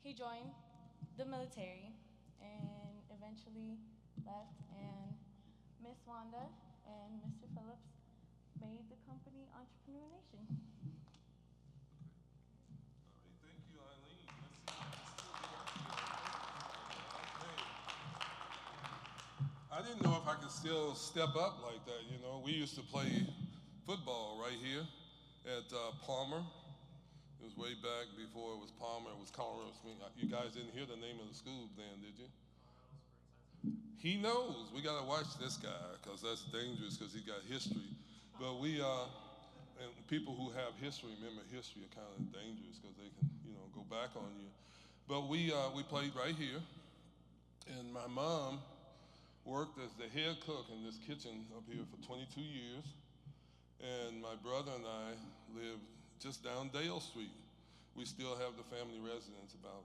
he joined the military and eventually left, and Miss Wanda and Mr. Phillips made the company Entrepreneur Nation. All right, thank you, Eileen. I didn't know if I could still step up like that, you know. We used to play football right here at Palmer. It was way back before it was Palmer, it was Colorado Springs. You guys didn't hear the name of the school then, did you? He knows. We got to watch this guy because that's dangerous because he got history. But and people who have history, remember history are kind of dangerous because they can, go back on you. But we played right here, and my mom worked as the head cook in this kitchen up here for 22 years, and my brother and I lived just down Dale Street. We still have the family residence. About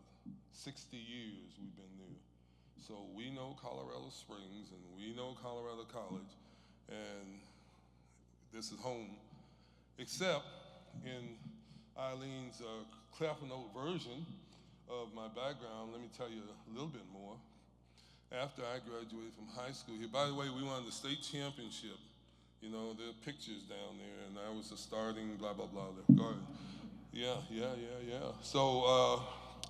60 years we've been there. So we know Colorado Springs and we know Colorado College, and this is home, except in Eileen's Cliff Note version of my background. Let me tell you a little bit more. After I graduated from high school here, by the way, we won the state championship. You know, there are pictures down there, and I was the starting blah, blah, blah left guard. Yeah. So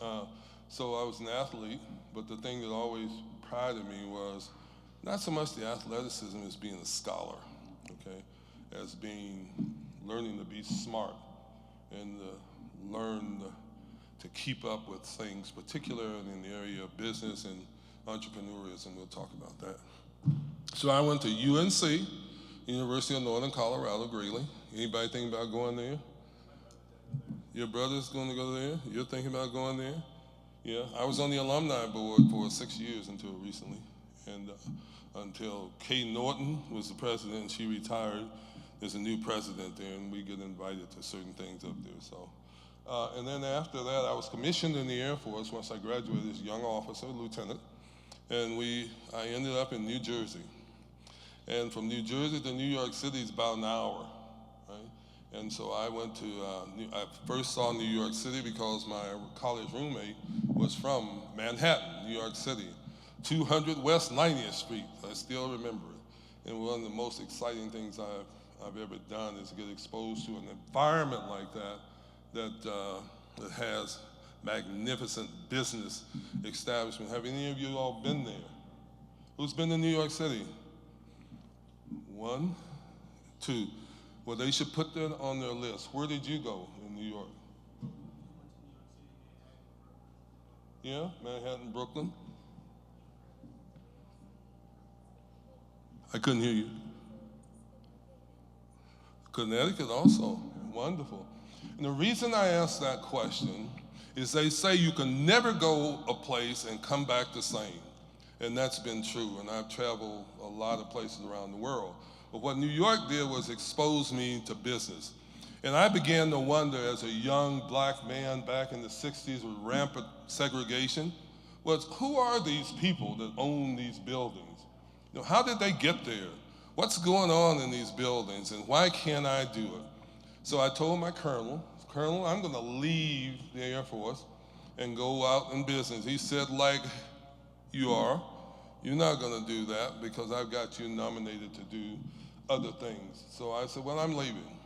I was an athlete, but the thing that always prided me was not so much the athleticism as being a scholar, okay, as learning to be smart and learn to keep up with things, particularly in the area of business and entrepreneurism. We'll talk about that. So I went to UNC, University of Northern Colorado, Greeley. Anybody think about going there? Your brother's going to go there? You're thinking about going there? Yeah, I was on the alumni board for 6 years until recently, and until Kay Norton was the president and she retired. There's a new president there, and we get invited to certain things up there. So, and then after that, I was commissioned in the Air Force once I graduated as a young officer, lieutenant, and I ended up in New Jersey. And from New Jersey to New York City is about an hour, right? And so I went to, I first saw New York City because my college roommate was from Manhattan, New York City, 200 West 90th Street. I still remember it. And one of the most exciting things I've ever done is to get exposed to an environment like that has magnificent business establishment. Have any of you all been there? Who's been to New York City? 1, 2. Well, they should put that on their list. Where did you go in New York? Yeah, Manhattan, Brooklyn. I couldn't hear you. Connecticut also, wonderful. And the reason I asked that question is they say you can never go a place and come back the same. And that's been true, and I've traveled a lot of places around the world. But what New York did was expose me to business. And I began to wonder as a young black man back in the 60s with rampant segregation, was who are these people that own these buildings? How did they get there? What's going on in these buildings, and why can't I do it? So I told my colonel, I'm gonna leave the Air Force and go out in business. He said, like you are, you're not gonna do that because I've got you nominated to do other things. So I said, well, I'm leaving.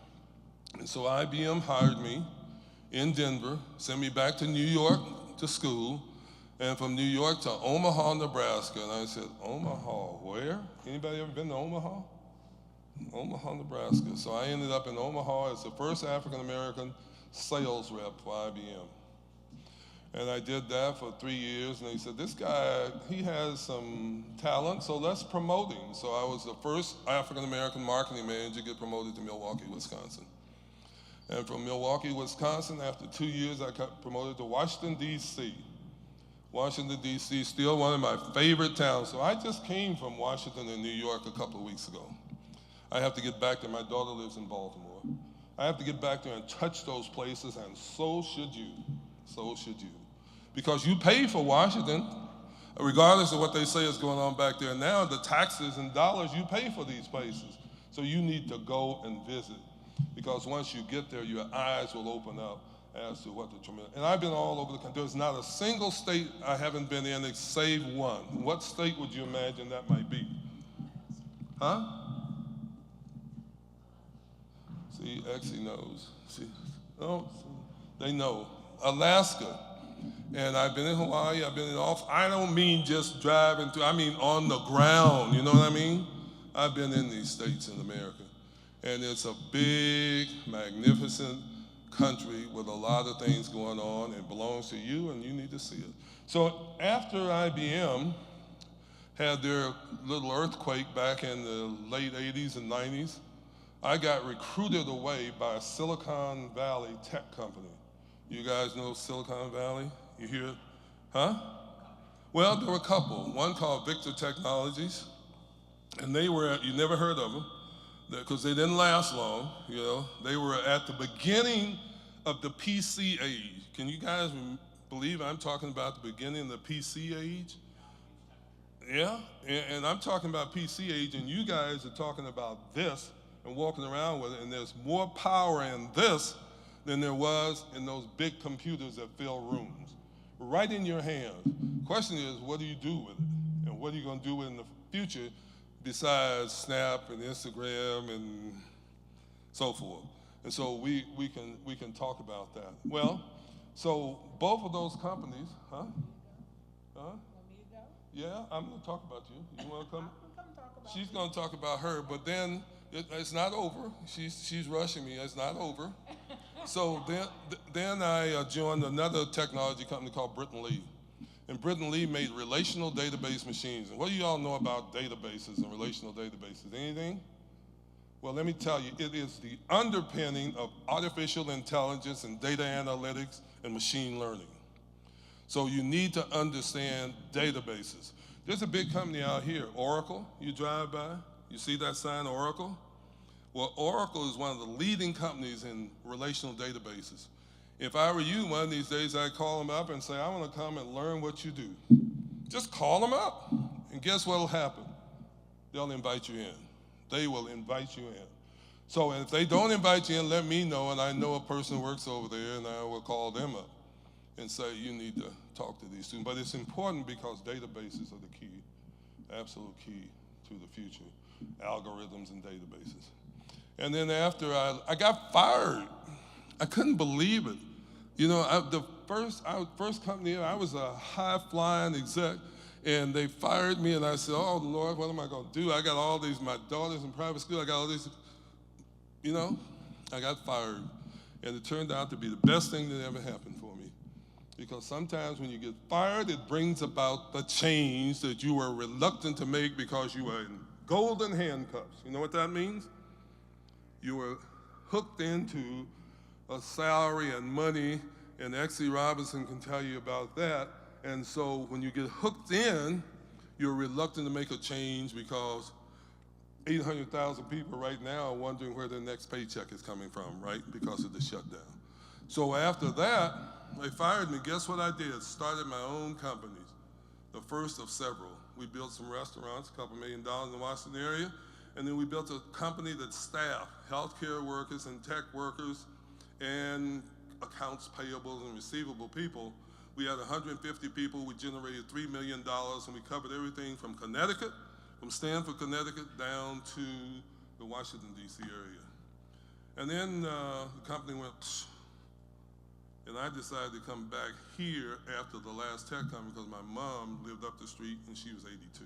And so IBM hired me in Denver, sent me back to New York to school, and from New York to Omaha, Nebraska. And I said, Omaha, where? Anybody ever been to Omaha? Omaha, Nebraska. So I ended up in Omaha as the first African-American sales rep for IBM. And I did that for 3 years, and they said, this guy, he has some talent, so let's promote him. So I was the first African-American marketing manager to get promoted to Milwaukee, Wisconsin. And from Milwaukee, Wisconsin, after 2 years, I got promoted to Washington, D.C. Washington, D.C., still one of my favorite towns. So I just came from Washington and New York a couple of weeks ago. I have to get back there. My daughter lives in Baltimore. I have to get back there and touch those places, and so should you. So should you. Because you pay for Washington, regardless of what they say is going on back there now, the taxes and dollars, you pay for these places. So you need to go and visit. Because once you get there, your eyes will open up as to what the tremendous, and I've been all over the country. There's not a single state I haven't been in save one. What state would you imagine that might be? Huh? See, Exie knows. See, oh, they know. Alaska. And I've been in Hawaii, I've been in I don't mean just driving through, I mean on the ground, you know what I mean? I've been in these states in America. And it's a big, magnificent country with a lot of things going on. It belongs to you and you need to see it. So after IBM had their little earthquake back in the late 80s and 90s, I got recruited away by a Silicon Valley tech company. You guys know Silicon Valley? You hear it? Huh? Well, there were a couple. One called Victor Technologies, and they were, you never heard of them, because they didn't last long, you know. They were at the beginning of the PC age. Can you guys believe I'm talking about the beginning of the PC age? Yeah, and I'm talking about PC age, and you guys are talking about this and walking around with it, and there's more power in this than there was in those big computers that fill rooms. Right in your hands. Question is, what do you do with it? And what are you going to do with it in the future besides Snap and Instagram and so forth? And so we can talk about that. Well, so both of those companies, huh? Huh? Want me to go? Yeah, I'm going to talk about you. You want to come? Come talk about She's going to talk about her, but then it's not over. She's rushing me. It's not over. So then I joined another technology company called Britton Lee. And Britton Lee made relational database machines. And what do you all know about databases and relational databases? Anything? Well, let me tell you, it is the underpinning of artificial intelligence and data analytics and machine learning. So you need to understand databases. There's a big company out here, Oracle, you drive by, you see that sign, Oracle? Well, Oracle is one of the leading companies in relational databases. If I were you, one of these days I'd call them up and say, I want to come and learn what you do. Just call them up, and guess what will happen? They'll invite you in. They will invite you in. So if they don't invite you in, let me know, and I know a person who works over there, and I will call them up and say, you need to talk to these students. But it's important because databases are the key, absolute key to the future, algorithms and databases. And then after I got fired. I couldn't believe it. You know, the first company, I was a high-flying exec, and they fired me, and I said, oh, Lord, what am I going to do? I got all these, my daughter's in private school, I got all these, you know, I got fired. And it turned out to be the best thing that ever happened for me. Because sometimes when you get fired, it brings about the change that you were reluctant to make because you were in golden handcuffs. You know what that means? You were hooked into a salary and money, and Exie Robinson can tell you about that. And so when you get hooked in, you're reluctant to make a change because 800,000 people right now are wondering where their next paycheck is coming from, right? Because of the shutdown. So after that, they fired me. Guess what I did? Started my own companies, the first of several. We built some restaurants, $2 million in the Washington area, and then we built a company that staffed healthcare workers and tech workers and accounts payable and receivable people. We had 150 people, we generated $3 million, and we covered everything from Connecticut, from Stamford, Connecticut, down to the Washington, D.C. area. And then the company went, and I decided to come back here after the last tech company because my mom lived up the street and she was 82.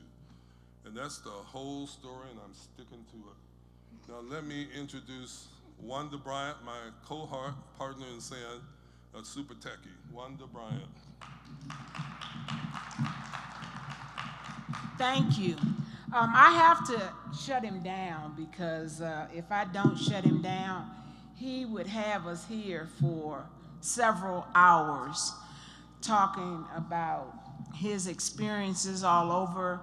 And that's the whole story, and I'm sticking to it. Now let me introduce Wanda Bryant, my cohort, partner in sin, a super techie, Wanda Bryant. Thank you. I have to shut him down because if I don't shut him down, he would have us here for several hours talking about his experiences all over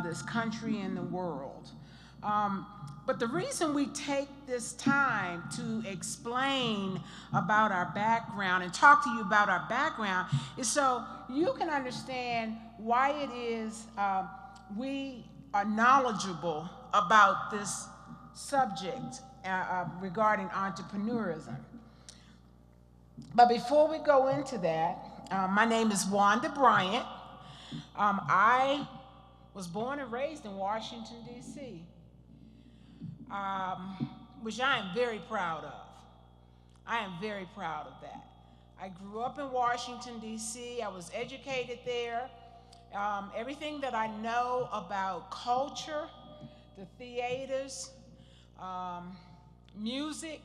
this country and the world. But the reason we take this time to explain about our background and talk to you about our background is so you can understand why it is we are knowledgeable about this subject regarding entrepreneurism. But before we go into that, my name is Wanda Bryant. I was born and raised in Washington, D.C., which I am very proud of. I am very proud of that. I grew up in Washington, D.C. I was educated there. Everything that I know about culture, the theaters, music,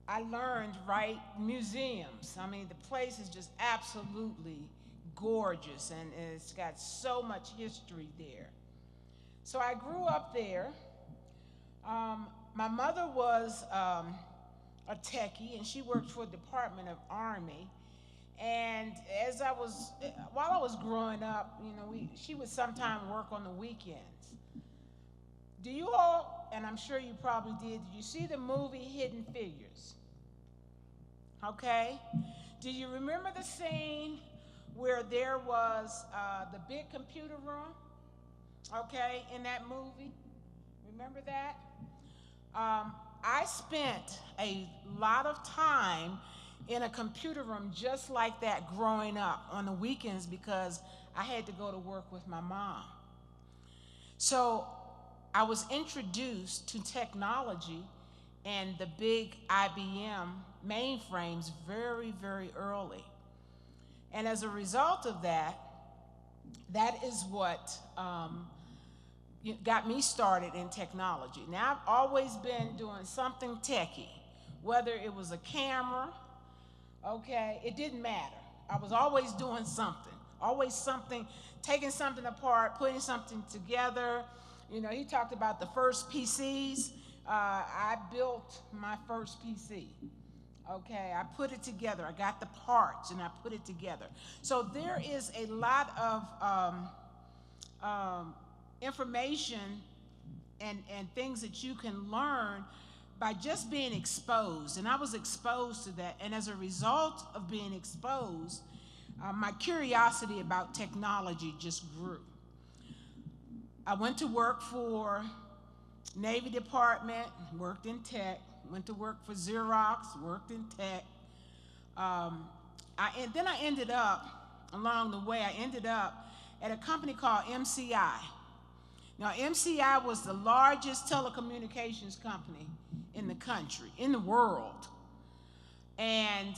I learned right museums. I mean, the place is just absolutely gorgeous, and it's got so much history there. So I grew up there. My mother was a techie, and she worked for the Department of Army. And while I was growing up, she would sometimes work on the weekends. Do you all, and I'm sure you probably did you see the movie Hidden Figures? Okay. Do you remember the scene where there was the big computer room? Okay, in that movie? Remember that? I spent a lot of time in a computer room just like that growing up on the weekends because I had to go to work with my mom. So I was introduced to technology and the big IBM mainframes very, very early. And as a result of that, that is what got me started in technology. Now, I've always been doing something techie, whether it was a camera, okay, it didn't matter. I was always doing something, taking something apart, putting something together. He talked about the first PCs. I built my first PC. Okay, I put it together. I got the parts and I put it together. So there is a lot of information and things that you can learn by just being exposed. And I was exposed to that. And as a result of being exposed, my curiosity about technology just grew. I went to work for Navy Department, worked in tech, went to work for Xerox, worked in tech. And then I ended up, along the way, at a company called MCI. Now, MCI was the largest telecommunications company in the country, in the world. And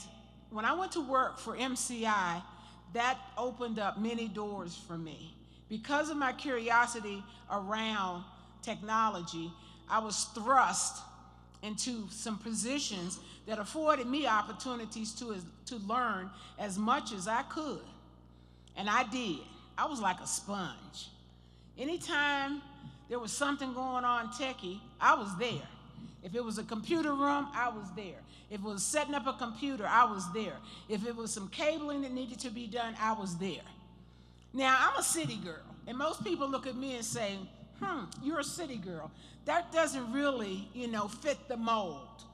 when I went to work for MCI, that opened up many doors for me. Because of my curiosity around technology, I was thrust into some positions that afforded me opportunities to learn as much as I could. And I did. I was like a sponge. Anytime there was something going on techie, I was there. If it was a computer room, I was there. If it was setting up a computer, I was there. If it was some cabling that needed to be done, I was there. Now, I'm a city girl, and most people look at me and say, you're a city girl. That doesn't really, fit the mold.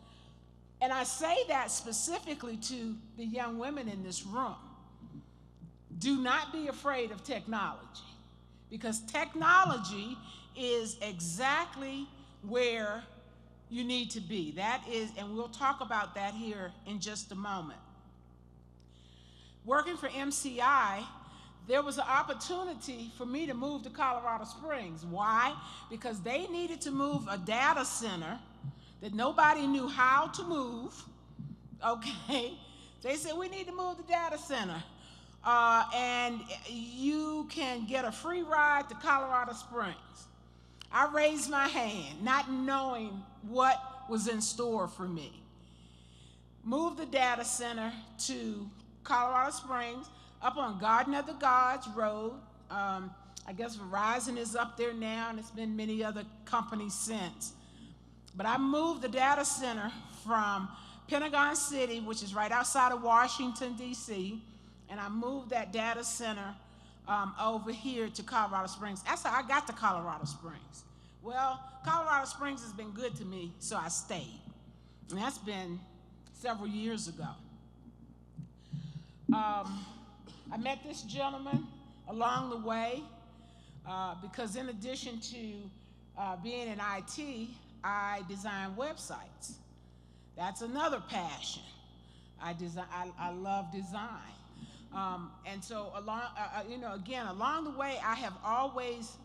And I say that specifically to the young women in this room. Do not be afraid of technology, because technology is exactly where you need to be. That is, and we'll talk about that here in just a moment. Working for MCI, there was an opportunity for me to move to Colorado Springs. Why? Because they needed to move a data center that nobody knew how to move, okay? They said, we need to move the data center. And you can get a free ride to Colorado Springs. I raised my hand, not knowing what was in store for me. Moved the data center to Colorado Springs, up on Garden of the Gods Road. I guess Verizon is up there now, and it's been many other companies since. But I moved the data center from Pentagon City, which is right outside of Washington, D.C., and I moved that data center over here to Colorado Springs. That's how I got to Colorado Springs. Well, Colorado Springs has been good to me, so I stayed. And that's been several years ago. I met this gentleman along the way because in addition to being in IT, I design websites. That's another passion. I love design. And so along, again, along the way, I have always,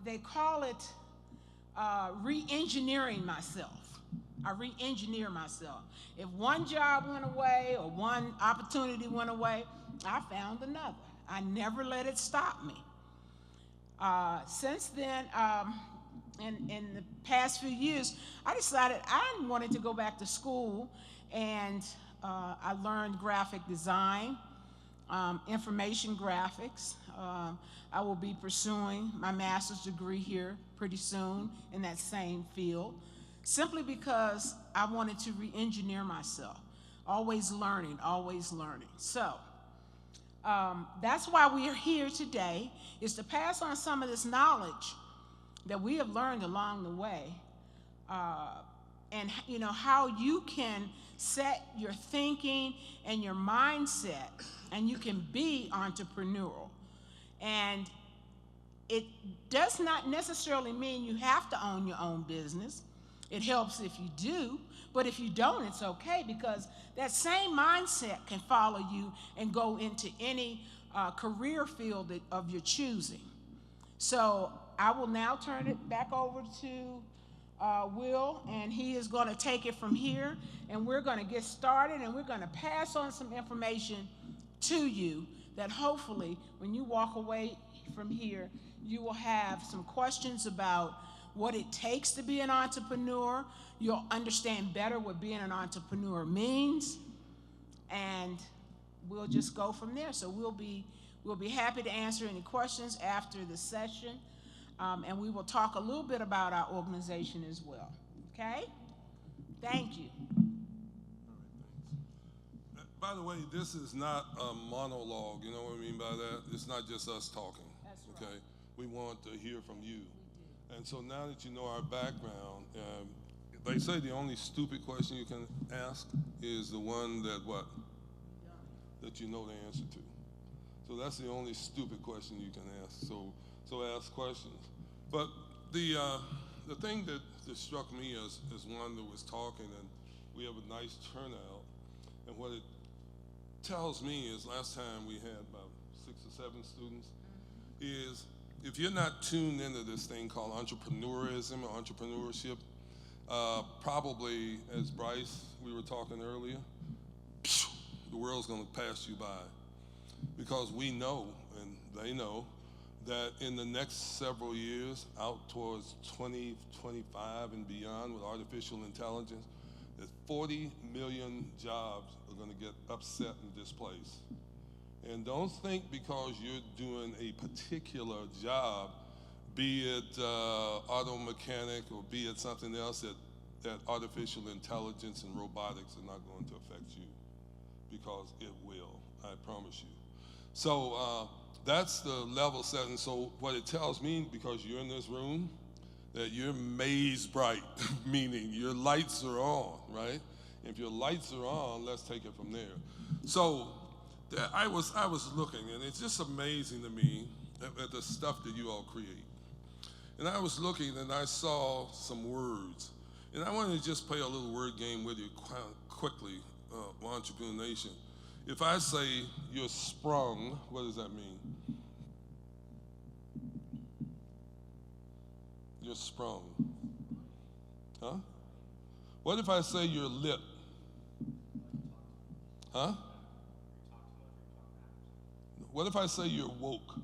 they call it re-engineering myself. I re-engineer myself. If one job went away or one opportunity went away, I found another. I never let it stop me. Since then, in the past few years, I decided I wanted to go back to school, and I learned graphic design, information graphics. I will be pursuing my master's degree here pretty soon in that same field, simply because I wanted to re-engineer myself. Always learning, always learning. So that's why we are here today, is to pass on some of this knowledge that we have learned along the way, and how you can set your thinking and your mindset, and you can be entrepreneurial. And it does not necessarily mean you have to own your own business. It helps if you do, but if you don't, it's okay, because that same mindset can follow you and go into any career field of your choosing. So I will now turn it back over to Will, and he is going to take it from here, and we're going to get started, and we're going to pass on some information to you that hopefully when you walk away from here, you will have some questions about what it takes to be an entrepreneur. You'll understand better what being an entrepreneur means, and we'll just go from there. So we'll be happy to answer any questions after the session, and we will talk a little bit about our organization as well. Okay? Thank you. By the way, this is not a monologue, you know what I mean by that? It's not just us talking. That's right. Okay? We want to hear from you. And so now that you know our background, they say the only stupid question you can ask is the one that that you know the answer to. So that's the only stupid question you can ask. So ask questions. But the thing that struck me as Wanda was talking, and we have a nice turnout, and what it tells me is last time we had about 6 or 7 students, is if you're not tuned into this thing called entrepreneurism or entrepreneurship, probably, as Bryce, we were talking earlier, the world's going to pass you by. Because we know, and they know, that in the next several years, out towards 2025 and beyond with artificial intelligence, that 40 million jobs are going to get upset and displaced. And don't think because you're doing a particular job, be it auto mechanic or be it something else, that artificial intelligence and robotics are not going to affect you, because it will, I promise you. So that's the level setting. So what it tells me, because you're in this room, that you're maze bright, meaning your lights are on, right? If your lights are on, let's take it from there. So I was looking, and it's just amazing to me at the stuff that you all create. And I was looking, and I saw some words. And I wanted to just play a little word game with you quickly, Entrepreneur Nation. If I say you're sprung, what does that mean? You're sprung. Huh? What if I say you're lit? Huh? What if I say you're woke?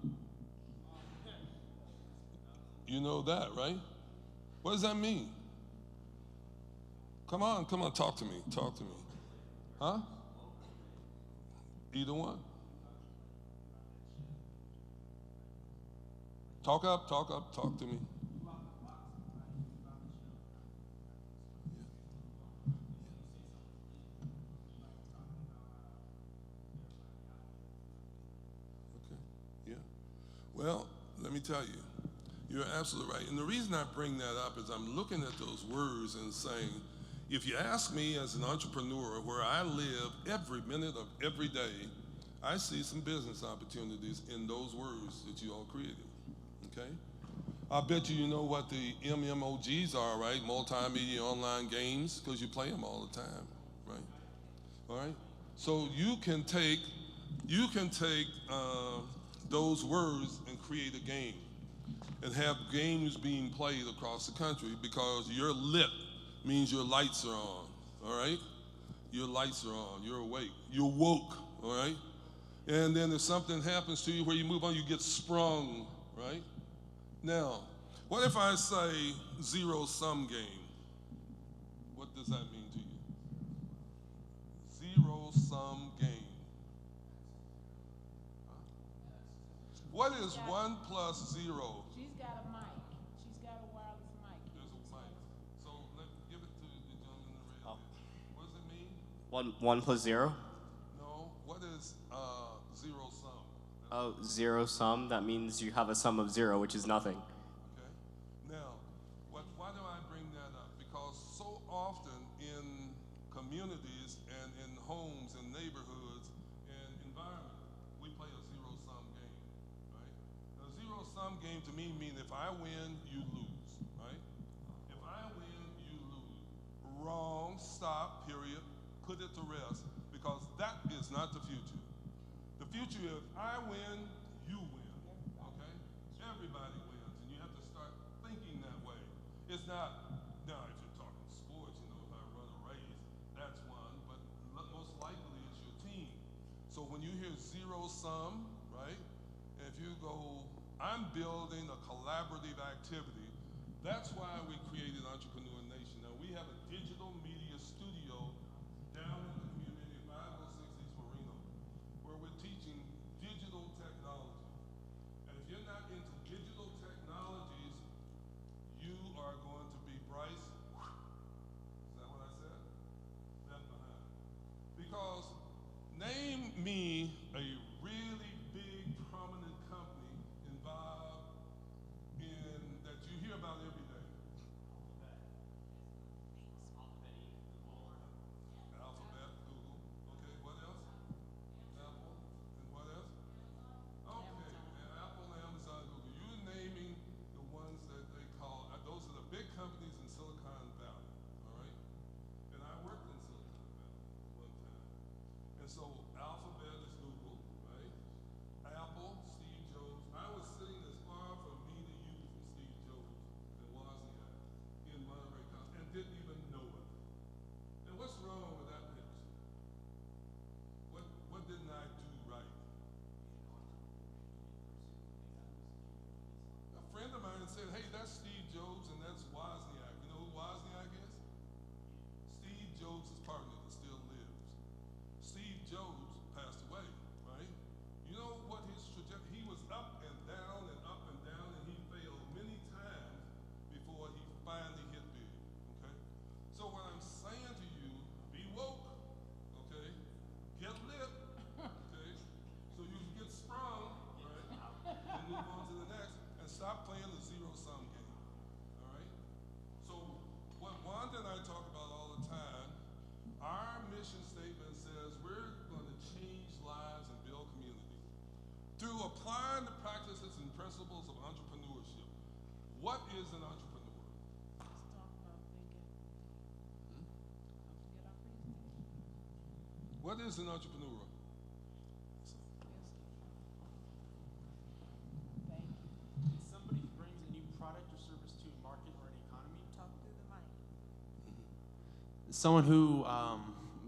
You know that, right? What does that mean? Come on, talk to me. Huh? Either one. Talk up, talk to me. Okay, yeah. Well, let me tell you, you're absolutely right. And the reason I bring that up is I'm looking at those words and saying, if you ask me as an entrepreneur where I live every minute of every day, I see some business opportunities in those words that you all created, okay? I bet you know what the MMOGs are, right? Multimedia online games, because you play them all the time, right? All right. So you can take those words and create a game, and have games being played across the country, because you're lit means your lights are on. All right. Your lights are on. You're awake. You're woke. All right. And then if something happens to you where you move on, you get sprung. Right. Now, what if I say zero-sum game? What does that mean to you? Zero-sum game. What is 1 plus 0? She's got a mic. She's got a wireless mic. There's a mic. So give it to the gentleman in the red. Oh. What does it mean? 1 plus 0? No. What is zero-sum? Oh, zero sum. That means you have a sum of 0, which is nothing. Okay. Now, why do I bring that up? Because so often in communities and in homes and neighborhoods and environments, we play a zero-sum game, right? A zero-sum game to me means if I win, you lose, right? If I win, you lose. Wrong, stop, period, put it to rest, because that is not the future. The future is I win, you win, okay? Everybody wins, and you have to start thinking that way. It's not, now if you're talking sports, if I run a race, that's one, but most likely it's your team. So when you hear zero-sum, right, and if you go, I'm building a collaborative activity, that's why we created Entrepreneur Nation. Now we have a digital media studio down in the community, 506 East Marino, where we're teaching digital technology. And if you're not into digital technologies, you are going to be Bryce. Is that what I said? Left behind. Because name me a really big, prominent company involved in that you hear about every day. Alphabet, Google. Okay, what else? Apple, and what else? Okay, and Apple, Amazon, Google. You're naming the ones that they call, those are the big companies in Silicon Valley, all right? And I worked in Silicon Valley one time. And so Alphabet is Google, right? Apple, Steve Jobs. I was sitting as far from me to you from Steve Jobs and Wozniak in Monterey College and didn't even know it. And what's wrong with that picture? What didn't I do right? A friend of mine said, hey, that's Steve Jobs and that's Wozniak. You know who Wozniak is? Steve Jobs' partner that still lives. Steve Jobs passed away, right? You know what his trajectory, he was up and down, and he failed many times before he finally hit big, okay? So what I'm saying to you, be woke, okay? Get lit, okay? So you can get sprung, right? And move on to the next, and stop playing the zero-sum game, all right? So what Wanda and I talk about all the time, our mission statement says we're going to change lives and build community through applying the practices and principles of entrepreneurship. What is an entrepreneur? Let's talk about thinking. Don't forget our presentation. What is an entrepreneur? Thank you. It's somebody who brings a new product or service to a market or an economy. Talk through the mic. Someone who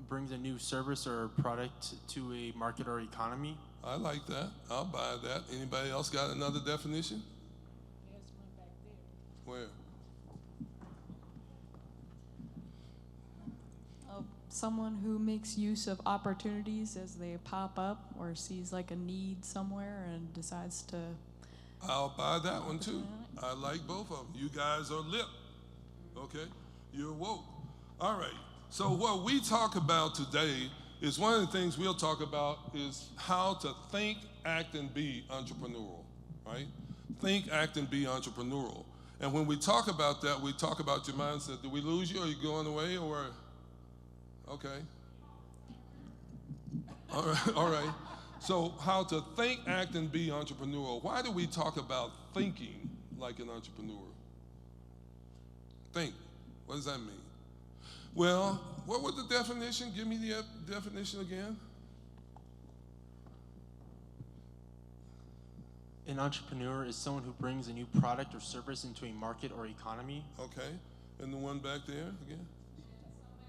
brings a new service or product to a market or economy. I like that. I'll buy that. Anybody else got another definition? There's one back there. Where? Someone who makes use of opportunities as they pop up or sees like a need somewhere and decides to. I'll buy that one too. I like both of them. You guys are lit. Okay? You're woke. All right. So what we talk about today is one of the things we'll talk about is how to think, act, and be entrepreneurial, right? Think, act, and be entrepreneurial. And when we talk about that, we talk about your mindset. Did we lose you? Are you going away or? Okay. All right. All right. So how to think, act, and be entrepreneurial. Why do we talk about thinking like an entrepreneur? Think. What does that mean? Well, what was the definition? Give me the definition again. An entrepreneur is someone who brings a new product or service into a market or economy. Okay. And the one back there again?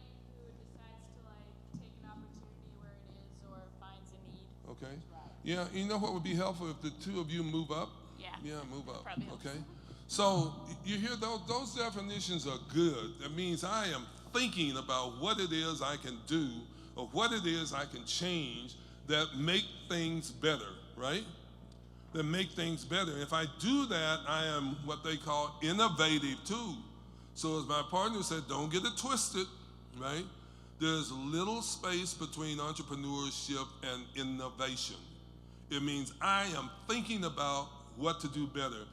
Somebody who decides to like take an opportunity where it is or finds a need. Okay. Yeah, you know what would be helpful if the two of you move up? Yeah. Yeah, move up. Probably helps. Okay. So you hear those definitions are good. That means I am thinking about what it is I can do or what it is I can change that make things better, right? That make things better. If I do that, I am what they call innovative too. So as my partner said, don't get it twisted, right? There's little space between entrepreneurship and innovation. It means I am thinking about what to do better.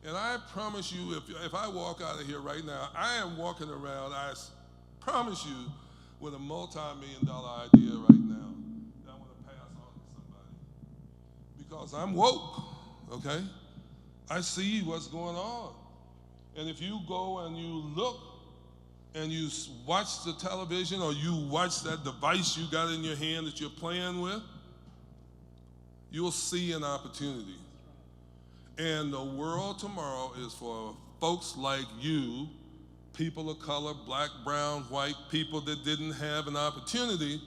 And I promise you, if I walk out of here right now, I am walking around, promise you, with a multi-million-dollar idea right now that I want to pass on to somebody. Because I'm woke, okay? I see what's going on. And if you go and you look and you watch the television or you watch that device you got in your hand that you're playing with, you'll see an opportunity. And the world tomorrow is for folks like you, people of color, black, brown, white, people that didn't have an opportunity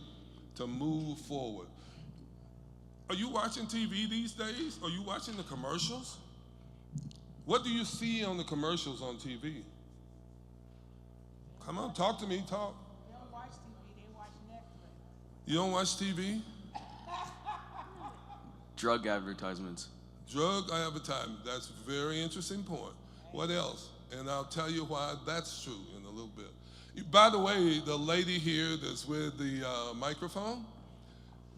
to move forward. Are you watching TV these days? Are you watching the commercials? What do you see on the commercials on TV? Come on, talk to me, talk. They don't watch TV, they watch Netflix. You don't watch TV? Drug advertisements. Drug advertising, that's a very interesting point. What else? And I'll tell you why that's true in a little bit. By the way, the lady here that's with the microphone,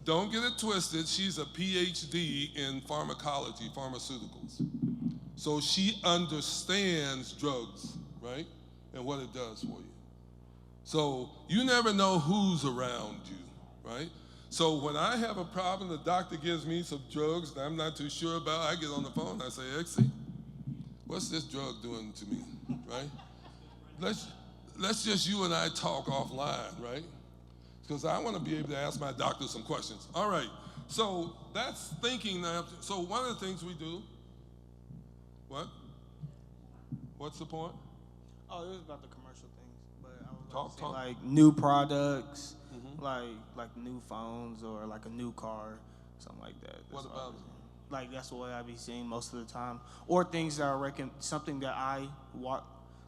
don't get it twisted, she's a PhD in pharmacology, pharmaceuticals. So she understands drugs, right? And what it does for you. So you never know who's around you, right? So when I have a problem, the doctor gives me some drugs that I'm not too sure about, I get on the phone and I say, Exie, what's this drug doing to me, right? Let's just you and I talk offline, right? Because I want to be able to ask my doctor some questions. All right, so that's thinking. So one of the things we do, what? What's the point? Oh, it was about the commercial things, but I was Talk. like new products, like new phones or like a new car, something like that. What about it? Like that's what I be seeing most of the time, or things that I something that I watch,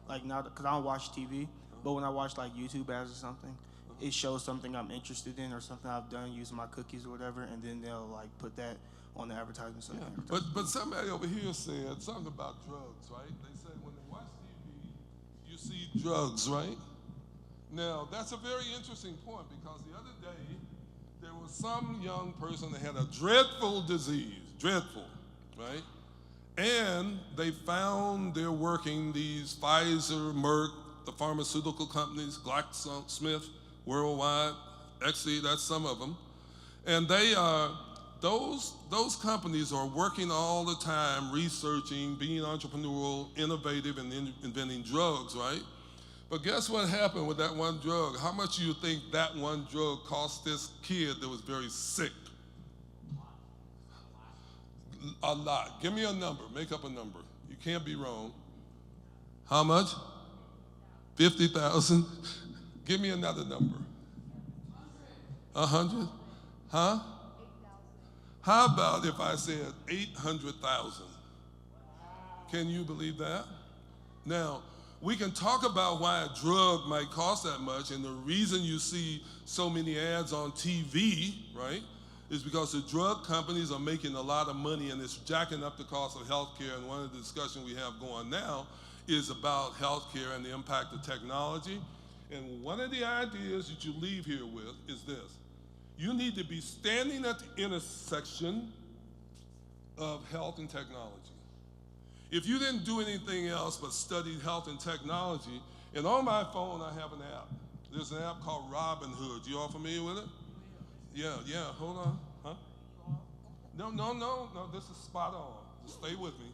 like now because I don't watch TV, but when I watch like YouTube ads or something, it shows something I'm interested in or something I've done using my cookies or whatever, and then they'll like put that on the advertisement. So Yeah. But somebody over here said something about drugs, right? They said when they watch TV, you see drugs, right? Now, that's a very interesting point because the other day, there was some young person that had a dreadful disease, dreadful, right? And they found they're working these Pfizer, Merck, the pharmaceutical companies, GlaxoSmith, Worldwide, Exie, that's some of them. And they are, those companies are working all the time, researching, being entrepreneurial, innovative, and inventing drugs, right? But guess what happened with that one drug? How much do you think that one drug cost this kid that was very sick? A lot. Give me a number. Make up a number. You can't be wrong. How much? 50,000. Give me another number. 100? Huh? How about if I said 800,000? Can you believe that? Now, we can talk about why a drug might cost that much, and the reason you see so many ads on TV, right, is because the drug companies are making a lot of money and it's jacking up the cost of healthcare. And one of the discussions we have going now is about healthcare and the impact of technology. And one of the ideas that you leave here with is this. You need to be standing at the intersection of health and technology. If you didn't do anything else but study health and technology, and on my phone I have an app. There's an app called Robinhood. You all familiar with it? Yeah, hold on. Huh? No, this is spot on. Just stay with me.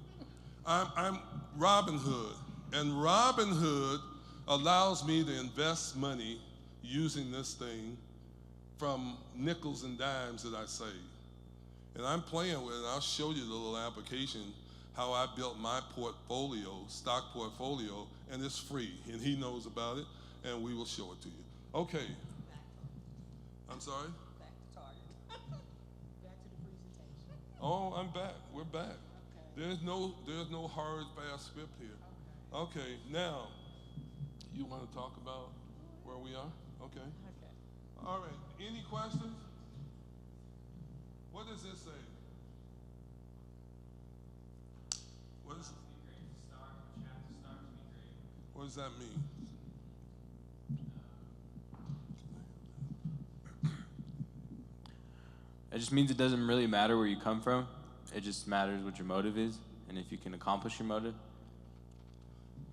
I'm Robinhood, and Robinhood allows me to invest money using this thing from nickels and dimes that I saved. And I'm playing with it. I'll show you the little application, how I built my portfolio, stock portfolio, and it's free. And he knows about it, and we will show it to you. Okay. I'm sorry? Back to Target. Back to the presentation. Oh, I'm back. We're back. Okay. There's no hard, fast script here. Okay, now, you want to talk about where we are? Okay. Okay. All right, any questions? What does this say? What is, what does that mean? It just means it doesn't really matter where you come from. It just matters what your motive is and if you can accomplish your motive.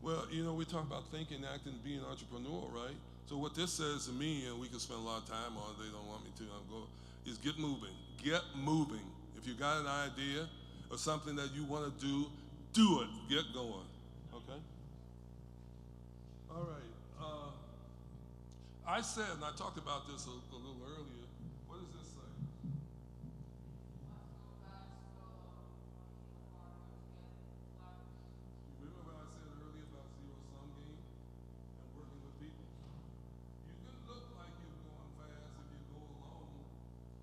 Well, you know, we talk about thinking, acting, being entrepreneurial, right? So what this says to me, and we can spend a lot of time on it, they don't want me to, is get moving. Get moving. If you got an idea or something that you want to do it. Get going, okay? All right. I said, and I talked about this a little earlier, what does this say? Remember what I said earlier about zero-sum game and working with people? You can look like you're going fast if you go alone,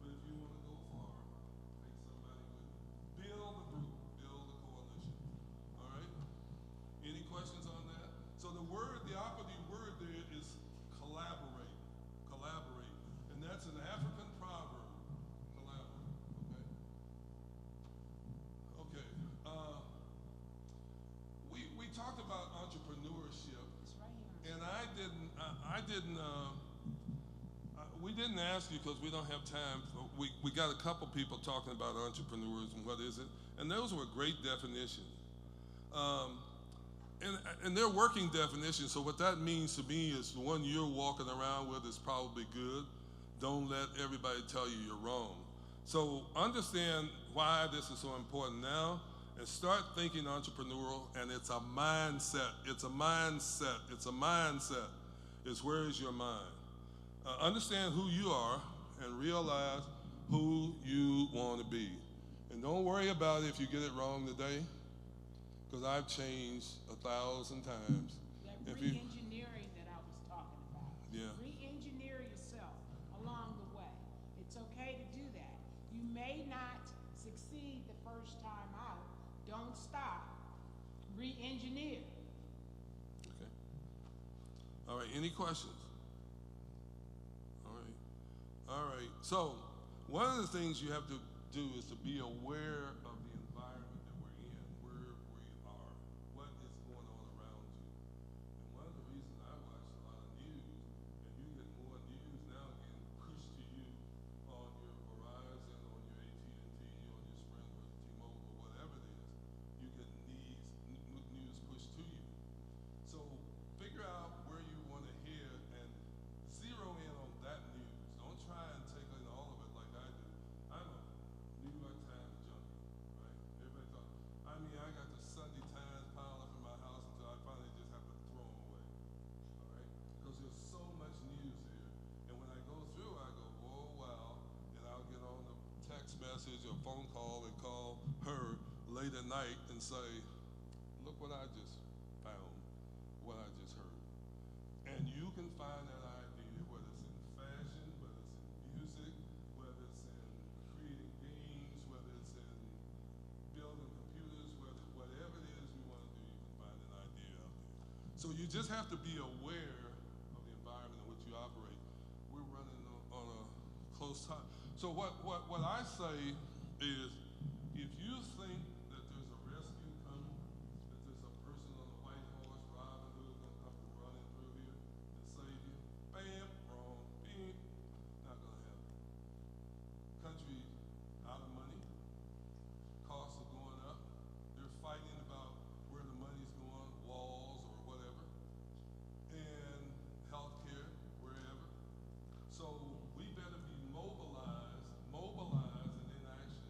but if you want to go far, take somebody with you. Build a group, build a coalition. All right? Any questions on that? So the operative word there is collaborate. Collaborate. And that's an African proverb. Collaborate. Okay? Okay. We talked about entrepreneurship. It's right here. And we didn't ask you because we don't have time. We got a couple people talking about entrepreneurism. What is it? And those were great definitions. And they're working definitions. So what that means to me is the one you're walking around with is probably good. Don't let everybody tell you you're wrong. So understand why this is so important now and start thinking entrepreneurial, and it's a mindset. It's a mindset. It's a mindset. It's where is your mind? Understand who you are and realize who you want to be. And don't worry about it if you get it wrong today, because I've changed 1,000 times. That If you, re-engineering that I was talking about. Yeah. Re-engineer yourself along the way. It's okay to do that. You may not succeed the first time out. Don't stop. Re-engineer. okay. All right, any questions? All right. All right. So one of the things you have to do is to be aware of the environment that we're in, where we are, what is going on around you. And one of the reasons I watch a lot of news, and you get more news now getting pushed to you on your Verizon, on your AT&T, on your Sprint or T-Mobile, or whatever it is, you get news pushed to you. So figure out where you want to head and zero in on that news. Don't try and take in all of it like I do. I'm a New York Times junkie, right? Everybody talk. I mean, I got the Sunday Times piled up in my house until I finally just have to throw them away, all right? Because there's so much news here. And when I go through, I go, oh, wow. And I'll get on a text message or phone call and call her late at night and say, look what I just found, what I just heard. And you can find that idea, whether it's in fashion, whether it's in music, whether it's in creating games, whether it's in building computers, whatever it is you want to do, you can find an idea out there. So you just have to be aware of the environment in which you operate. We're running on a close time. So what I say is, if you think that there's a rescue coming, that there's a person on a white horse, Robin Hood, gonna come running through here and save you, bam, wrong, beep, not gonna happen. Country out of money, costs are going up. They're fighting about where the money's going, walls or whatever, and healthcare, wherever. So we better be mobilized and in action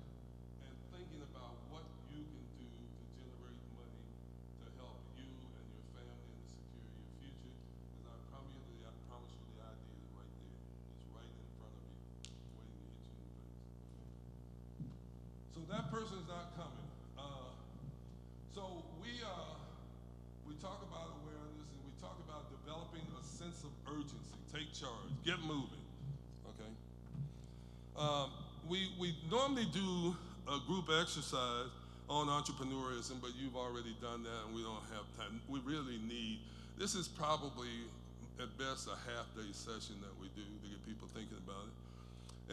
and thinking about what So that person's not coming. So we talk about awareness and we talk about developing a sense of urgency. Take charge, get moving, okay? We normally do a group exercise on entrepreneurism, but you've already done that and we don't have time. We really need, this is probably at best a half-day session that we do to get people thinking about it.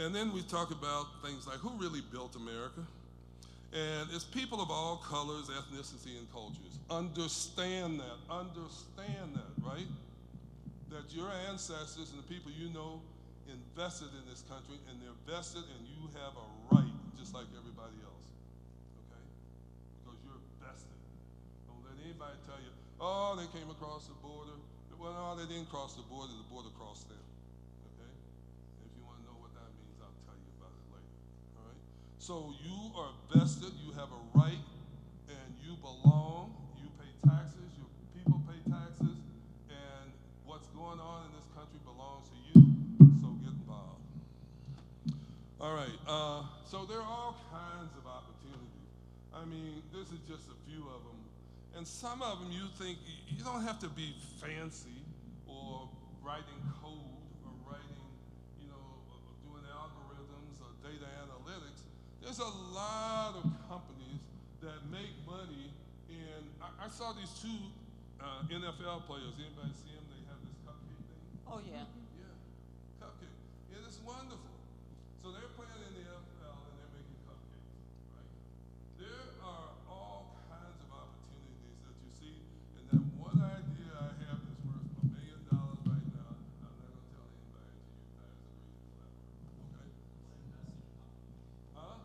And then we talk about things like who really built America? And it's people of all colors, ethnicity, and cultures. Understand that, right? That your ancestors and the people you know invested in this country, and they're vested, and you have a right, just like everybody else, okay? Because you're vested. Don't let anybody tell you, oh, they came across the border. Well, no, they didn't cross the border crossed them, okay? And if you want to know what that means, I'll tell you about it later, all right? So you are vested, you have a right, and you belong. You pay taxes, your people pay taxes, and what's going on in this country belongs to you, so get involved. All right, so there are all kinds of opportunities. I mean, this is just a few of them. And some of them you think, you don't have to be fancy or writing code or writing, doing algorithms or data analytics. There's a lot of companies that make money in, I saw these two NFL players. Anybody see them? They have this cupcake thing. Oh, yeah. Yeah, cupcake. It is wonderful. So they're playing in the NFL and they're making cupcakes, right? There are all kinds of opportunities that you see, and that one idea I have that's worth $1 million right now, I'm not going to tell anybody until you guys agree to collaborate, okay? Huh?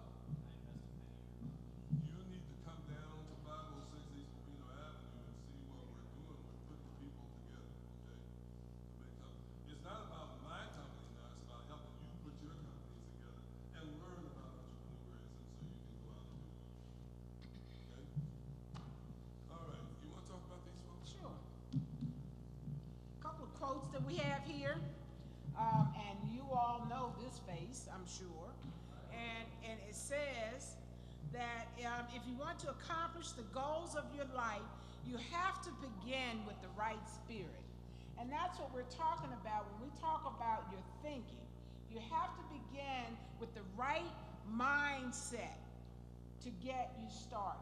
You need to come down to 506 East Marino Avenue and see what we're doing. We're putting people together, okay? To make up. It's not about my company now, it's about helping you put your companies together and learn about entrepreneurism so you can go out and do it. Okay? All right, you want to talk about these folks? Sure. A couple of quotes that we have here, and you all know this face, I'm sure. And it says that if you want to accomplish the goals of your life, you have to begin with the right spirit. And that's what we're talking about when we talk about your thinking. You have to begin with the right mindset to get you started.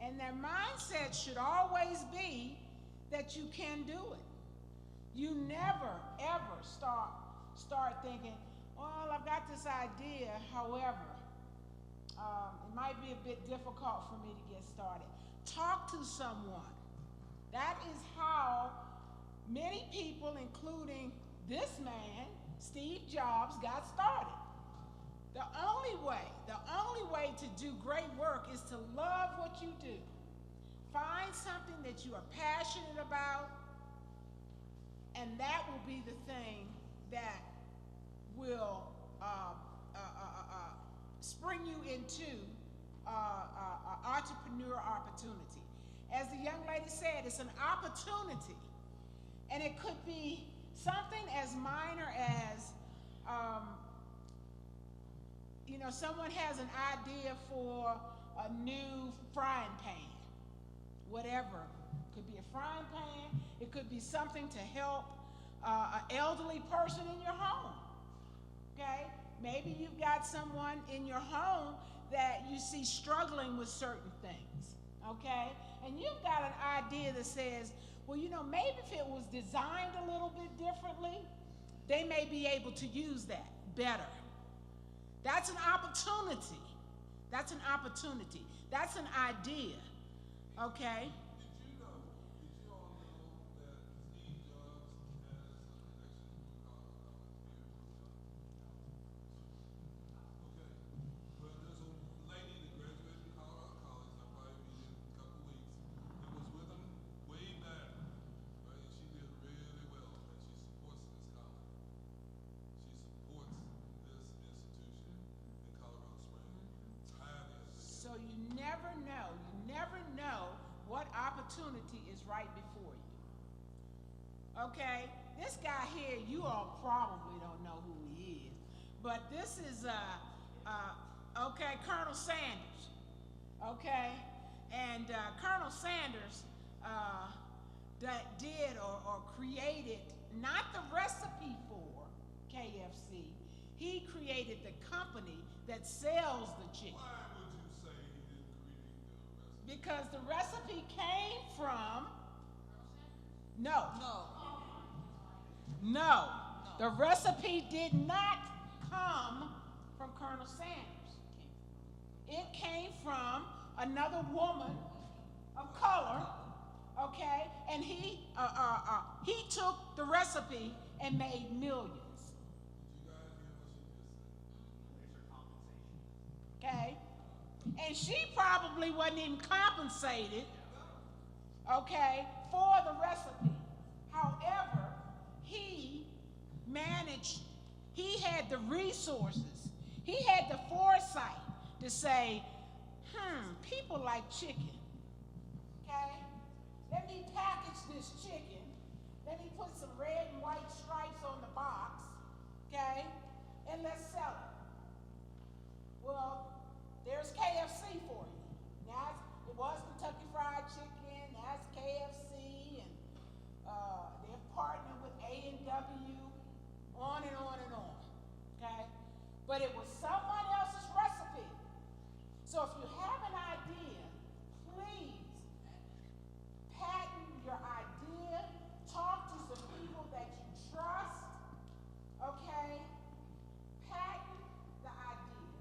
And that mindset should always be that you can do it. You never, ever start thinking, well, I've got this idea, however, it might be a bit difficult for me to get started. Talk to someone. That is how many people, including this man, Steve Jobs, got started. The only way to do great work is to love what you do. Find something that you are passionate about, and that will be the thing that will spring you into entrepreneur opportunity. As the young lady said, it's an opportunity, and it could be something as minor as someone has an idea for a new frying pan, whatever. It could be a frying pan. It could be something to help an elderly person in your home, okay? Maybe you've got someone in your home that you see struggling with certain things, okay? And you've got an idea that says, well, maybe if it was designed a little bit differently, they may be able to use that better. That's an opportunity. That's an opportunity. That's an idea, okay? Did you all know that Steve Jobs has a connection to Colorado? Okay. Well, there's a lady that graduated from Colorado College. I'll probably be in a couple weeks. That was with him way back, right? And she did really well, and she supports this college. She supports this institution in Colorado Springs. So you never know what opportunity is right before you. Okay, this guy here, you all probably don't know who he is, but this is, okay, Colonel Sanders. Okay? And Colonel Sanders that did or created not the recipe for KFC. He created the company that sells the chicken. Why would you say he didn't create the recipe? Because the recipe came from, no. The recipe did not come from Colonel Sanders. It came from another woman of color, okay? And he took the recipe and made millions. Okay? And she probably wasn't even compensated, okay, for the recipe. However, he managed, he had the resources, he had the foresight to say, people like chicken, okay? Let me package this chicken. Let me put some red and white stripes on the box, okay? And let's sell it. Well, there's KFC for you. Now, it was Kentucky Fried Chicken, that's KFC, and they're partnering with A&W, on and on and on, okay? But it was someone else's recipe. So if you have an idea, please patent your idea, talk to some people that you trust, okay? Patent the idea.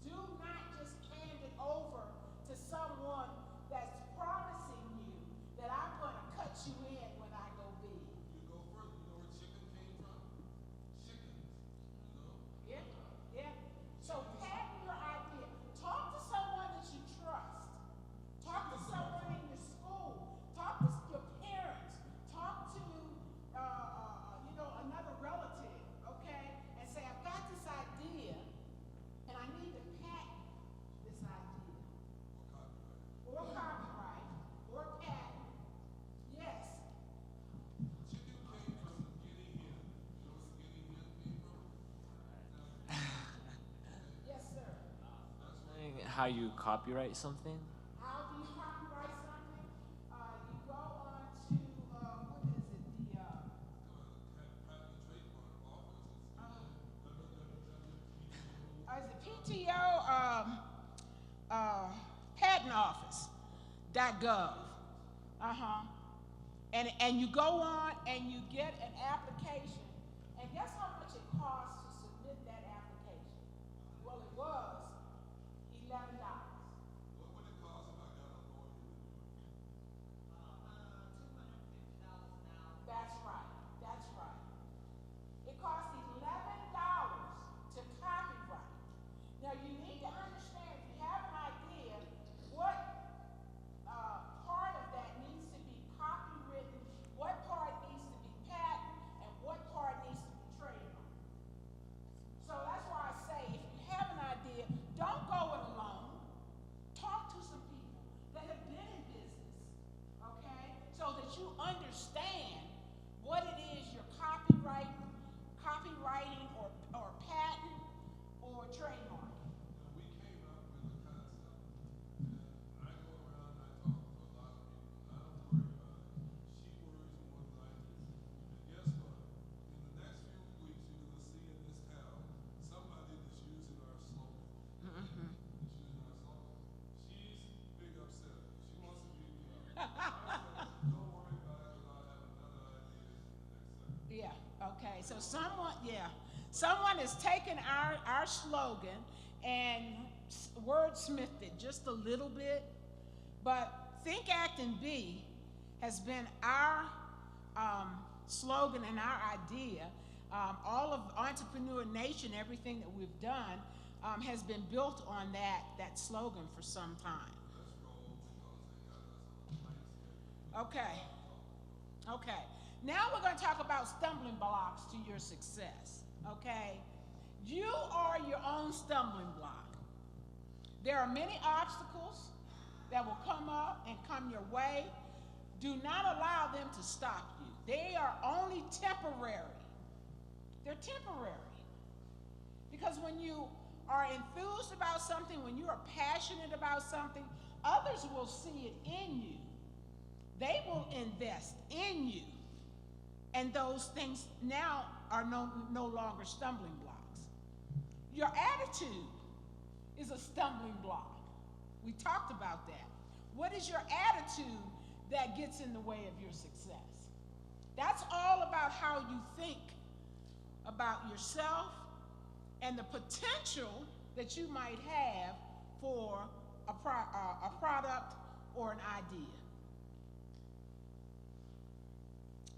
Do not just hand it over to someone that's promising you that I'm going to cut you in when I go big. You go further, you know where chicken came from? Chickens, you know? Yeah. So patent your idea. Talk to someone that you trust. Talk to someone in your school. Talk to your parents. Talk to, another relative, okay? And say, I've got this idea, and I need to patent this idea. Or copyright. Or patent. Yes. Chicken came from the guinea hen. You know where the guinea hen came from? Yes, sir. How you copyright something? How do you copyright something? You go on to, what is it, is it PTO, patent office.gov. And you go on and you get an application. And guess how much it costs to submit that application? Well, it was $11. What would it cost if I got a lawyer to do it? That's right. That's right. It costs $11 to copyright. Now you need to understand, if you have an idea, what part of that needs to be copywritten, what part needs to be patent, and what part needs to be trademarked. So that's why I say, if you have an idea, don't go it alone. Talk to some people that have been in business, okay? So that you understand what it is you're copywriting or patent or trademark. We came up with a concept, and I go around and I talk to a lot of people, and I don't worry about it. She worries more than I do. And guess what? In the next few weeks, you're going to see in this town somebody that's using our slogan. That's using our slogan. She's big upset. She wants to beat me up. I said, don't worry about it, because I'll have another idea in the next second. Yeah, okay, so someone has taken our slogan and wordsmithed it just a little bit, but Think, Act, and Be has been our slogan and our idea. All of Entrepreneur Nation, everything that we've done, has been built on that slogan for some time. Okay. Now we're going to talk about stumbling blocks to your success, okay? You are your own stumbling block. There are many obstacles that will come up and come your way. Do not allow them to stop you. They are only temporary. They're temporary. Because when you are enthused enthused about something, when you are passionate about something, others will see it in you. They will invest in you. And those things now are no longer stumbling blocks. Your attitude is a stumbling block. We talked about that. What is your attitude that gets in the way of your success? That's all about how you think about yourself and the potential that you might have for a product or an idea.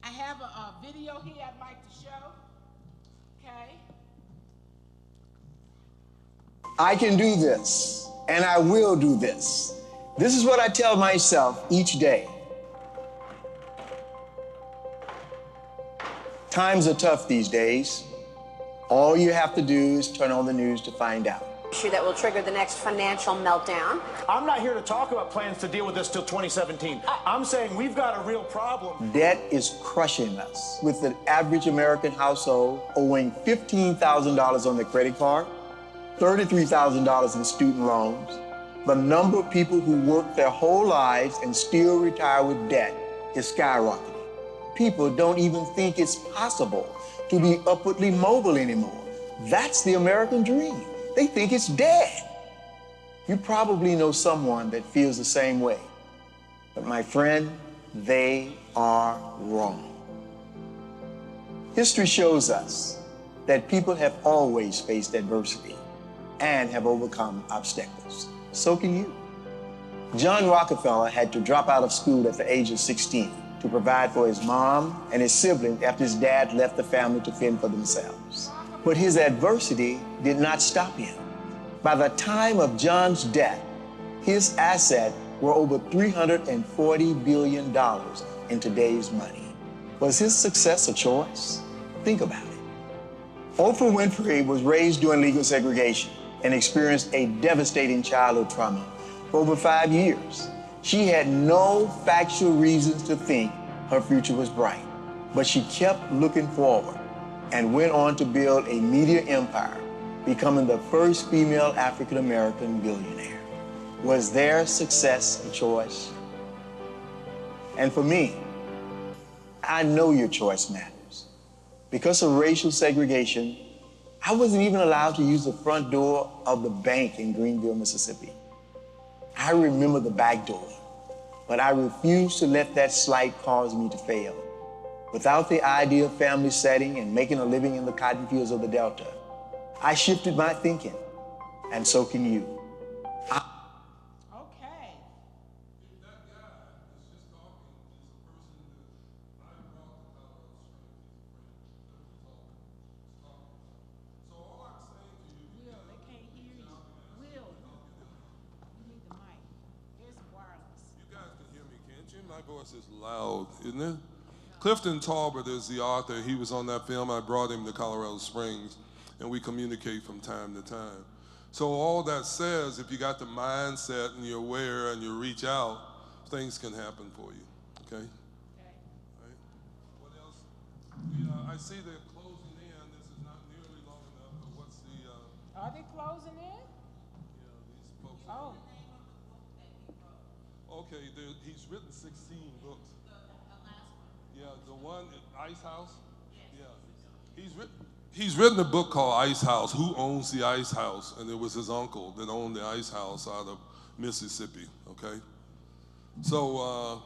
I have a video here I'd like to show, okay? I can do this, and I will do this. This is what I tell myself each day. Times are tough these days. All you have to do is turn on the news to find out. Issue that will trigger the next financial meltdown. I'm not here to talk about plans to deal with this till 2017. I'm saying we've got a real problem. Debt is crushing us, with the average American household owing $15,000 on their credit card, $33,000 in student loans. The number of people who work their whole lives and still retire with debt is skyrocketing. People don't even think it's possible to be upwardly mobile anymore. That's the American dream. They think it's dead. You probably know someone that feels the same way. But my friend, they are wrong. History shows us that people have always faced adversity and have overcome obstacles. So can you. John Rockefeller had to drop out of school at the age of 16 to provide for his mom and his siblings after his dad left the family to fend for themselves. But his adversity did not stop him. By the time of John's death, his assets were over $340 billion in today's money. Was his success a choice? Think about it. Oprah Winfrey was raised during legal segregation and experienced a devastating childhood trauma for over 5 years. She had no factual reasons to think her future was bright, but she kept looking forward and went on to build a media empire, becoming the first female African-American billionaire. Was their success a choice? And for me, I know your choice matters. Because of racial segregation, I wasn't even allowed to use the front door of the bank in Greenville, Mississippi. I remember the back door, but I refused to let that slight cause me to fail. Without the ideal family setting and making a living in the cotton fields of the Delta, I shifted my thinking, and so can you. Okay. That guy that's just talking is a person that I brought to Colorado Springs. So all I'm saying to you, Will, they can't hear you. Will, you need the mic. Here's wireless. you guys can hear me, can't you? My voice is loud, isn't it? Clifton Talbot is the author. He was on that film. I brought him to Colorado Springs, and we communicate from time to time. So all that says, if you got the mindset and you're aware and you reach out, things can happen for you, okay? All right. What else? I see they're closing in. This is not nearly long enough, but what's the... Are they closing in? Yeah, these folks... Oh. Okay, he's written 16 books. Yeah, the one, Ice House? Yeah. He's written a book called Ice House, Who Owns the Ice House? And it was his uncle that owned the Ice House out of Mississippi, okay? So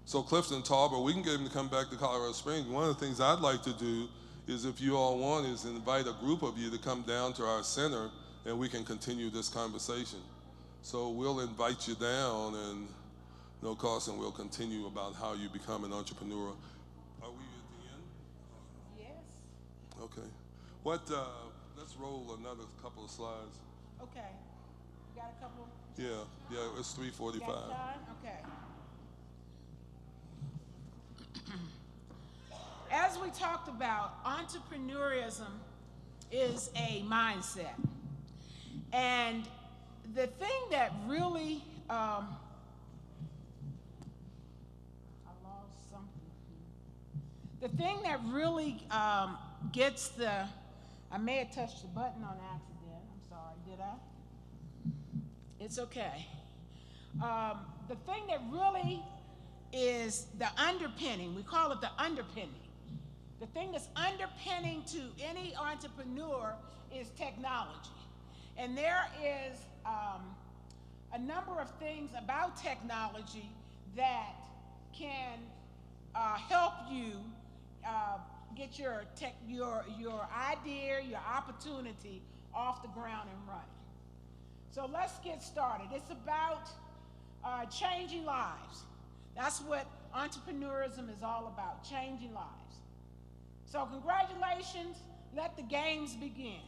Clifton Talbot, we can get him to come back to Colorado Springs. One of the things I'd like to do is, if you all want, is invite a group of you to come down to our center and we can continue this conversation. So we'll invite you down, and no cost, and we'll continue about how you become an entrepreneur. Are we at the end? Yes. Okay. Let's roll another couple of slides. Okay. You got a couple? Yeah, it's 3:45. Got time? Okay. As we talked about, entrepreneurism is a mindset. And the thing that really, I lost something. The thing that really gets I may have touched the button on accident, I'm It's okay. The thing that really is the underpinning, we call it the underpinning. The thing that's underpinning to any entrepreneur is technology. And there is a number of things about technology that can help you get your idea, your opportunity off the ground and running. So let's get started. It's about changing lives. That's what entrepreneurism is all about, changing lives. So congratulations, let the games begin.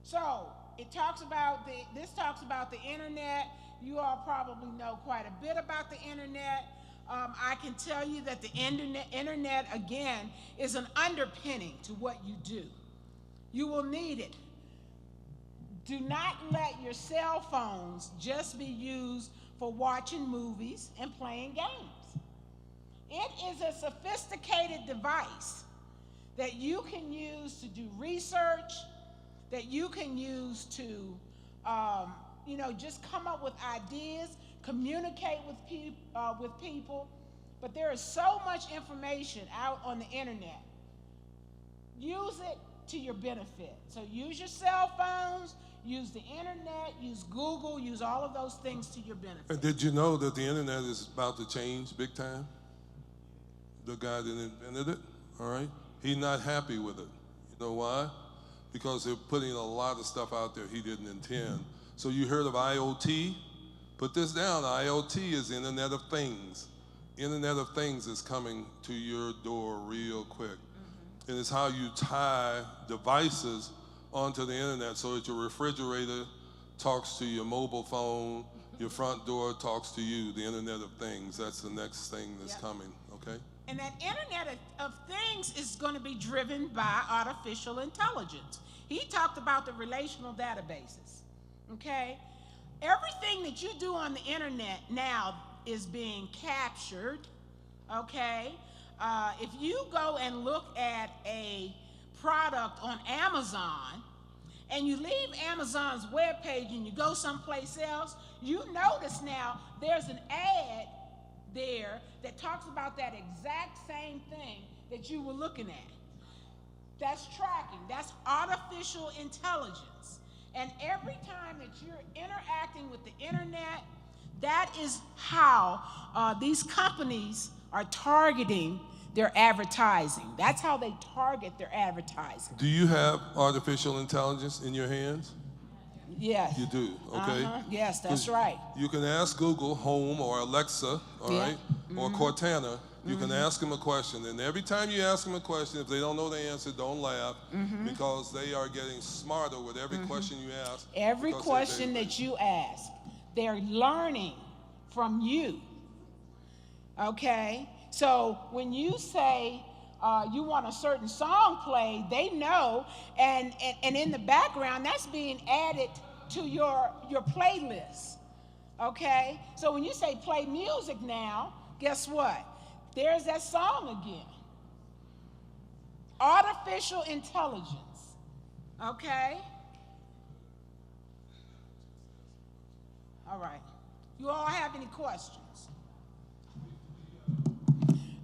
So this talks about the internet. You all probably know quite a bit about the internet. I can tell you that the internet, again, is an underpinning to what you do. You will need it. Do not let your cell phones just be used for watching movies and playing games. It is a sophisticated device that you can use to do research, that you can use to, just come up with ideas, communicate with people. But there is so much information out on the internet. Use it to your benefit. So use your cell phones, use the internet, use Google, use all of those things to your benefit. And did you know that the internet is about to change big time? The guy that invented it, all right? He's not happy with it. You know why? Because they're putting a lot of stuff out there he didn't intend. So you heard of IoT? Put this down. IoT is Internet of Things. Internet of Things is coming to your door real quick. And it's how you tie devices onto the internet so that your refrigerator talks to your mobile phone, your front door talks to you, the Internet of Things. That's the next thing that's coming, okay? And that Internet of Things is going to be driven by artificial intelligence. He talked about the relational databases, okay? Everything that you do on the internet now is being captured, okay? If you go and look at a product on Amazon and you leave Amazon's webpage and you go someplace else, you notice now there's an ad there that talks about that exact same thing that you were looking at. That's tracking. That's artificial intelligence. And every time that you're interacting with the internet, that is how these companies are targeting their advertising. That's how they target their advertising. Do you have artificial intelligence in your hands? Yes. You do, okay? Yes, that's right. You can ask Google Home or Alexa, all right, or Cortana. You can ask them a question, and every time you ask them a question, if they don't know the answer, don't laugh, because they are getting smarter with every question you ask. Every question that you ask, they're learning from you, okay? So when you say you want a certain song played, they know, and in the background, that's being added to your playlist, okay? So when you say play music now, guess what? There's that song again. Artificial intelligence, okay? All right. You all have any questions?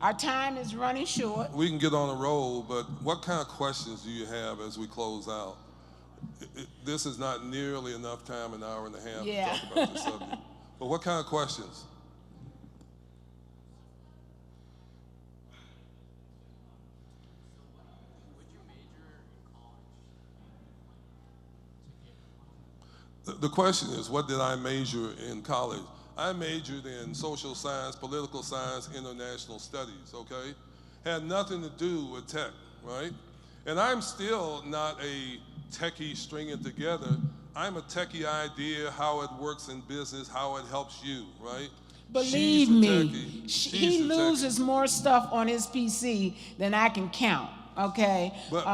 Our time is running short. We can get on a roll, but what kind of questions do you have as we close out? This is not nearly enough time, an hour and a half, to talk about this subject. But what kind of questions? The question is, what did I major in college? I majored in social science, political science, international studies, okay? Had nothing to do with tech, right? And I'm still not a techie stringing together. I'm a techie idea, how it works in business, how it helps you, right? Believe me, he loses more stuff on his PC than I can count, okay? But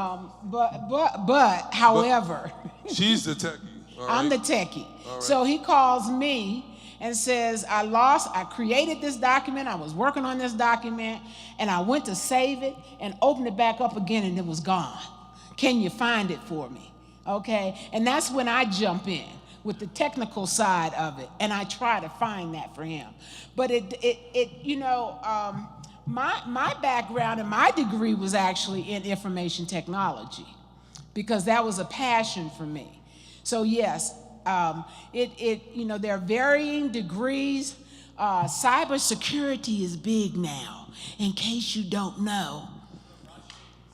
however. She's the techie. All right? I'm the techie. All right. So he calls me and says, I created this document, I was working on this document, and I went to save it and opened it back up again and it was gone. Can you find it for me? Okay, and that's when I jump in. with the technical side of it, and I try to find that for him. But my background and my degree was actually in information technology, because that was a passion for me. So yes, there are varying degrees. Cybersecurity is big now, in case you don't know.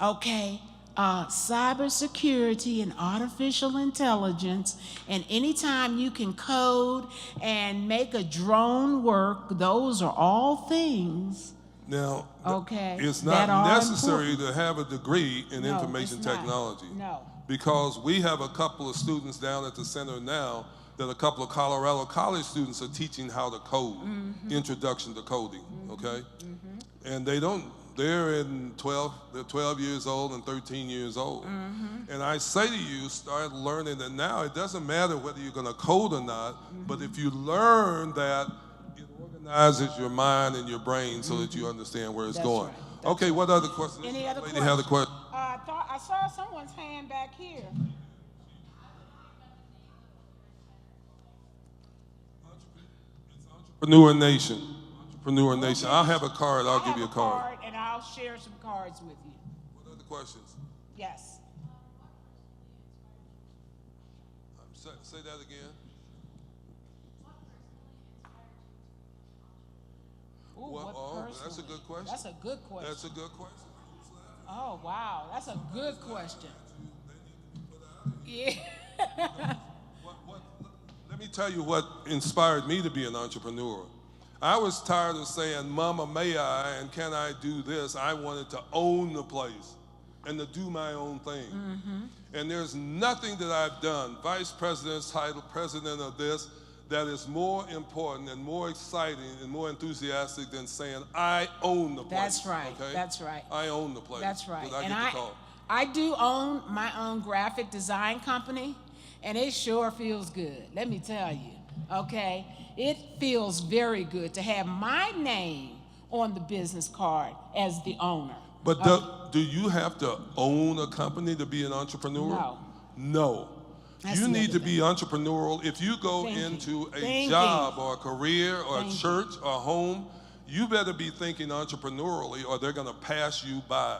Okay, cybersecurity and artificial intelligence, and anytime you can code and make a drone work, those are all things. Now, okay, it's not necessary to have a degree in information technology. No. Because we have a couple of students down at the center now that a couple of Colorado college students are teaching how to code, introduction to coding, okay? And they're 12 years old and 13 years old. And I say to you, start learning that now. It doesn't matter whether you're gonna code or not, but if you learn that, it organizes your mind and your brain so that you understand where it's going. Right. Okay, what other questions? Any other questions? Have a question. I saw someone's hand back here. Entrepreneur Nation. Entrepreneur Nation. I'll have a card. I'll give you a card. And I'll share some cards with you. What other questions? Yes. Say that again. That's a good question. That's a good question. That's a good question. Oh, wow. That's a good question. Yeah. Let me tell you what inspired me to be an entrepreneur. I was tired of saying, Mama, may I, and can I do this? I wanted to own the place and to do my own thing. And there's nothing that I've done, vice president's title, president of this, that is more important and more exciting and more enthusiastic than saying, I own the place. That's right. Okay? That's right. I own the place. That's right. I And get the call. I do own my own graphic design company, and it sure feels good, let me tell you, okay? It feels very good to have my name on the business card as the owner. But do you have to own a company to be an entrepreneur? No. No. You need to be entrepreneurial. If you go into a job or a career or a church or a home, you better be thinking entrepreneurially or they're going to pass you by.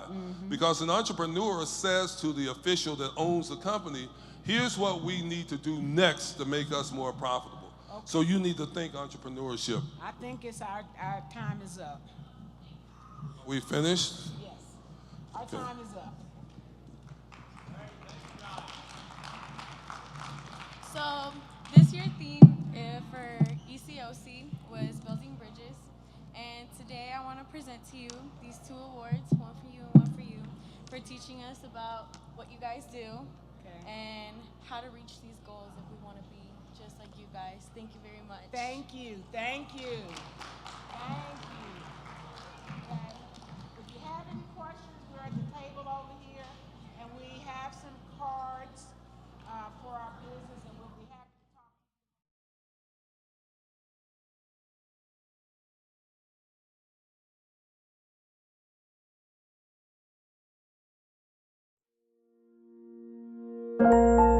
Because an entrepreneur says to the official that owns the company, here's what we need to do next to make us more profitable. So you need to think entrepreneurship. I think it's our time is up. We finished? Yes. Our time is up. So this year's theme for ECOC was building bridges. And today I want to present to you these two awards, one for you and one for you, for teaching us about what you guys do and how to reach these goals if we want to be just like you guys. Thank you very much. Thank you. Thank you. Thank you. Okay. If you have any questions, we're at the table over here, and we have some cards for our business, and we'll be happy to talk. Thank you.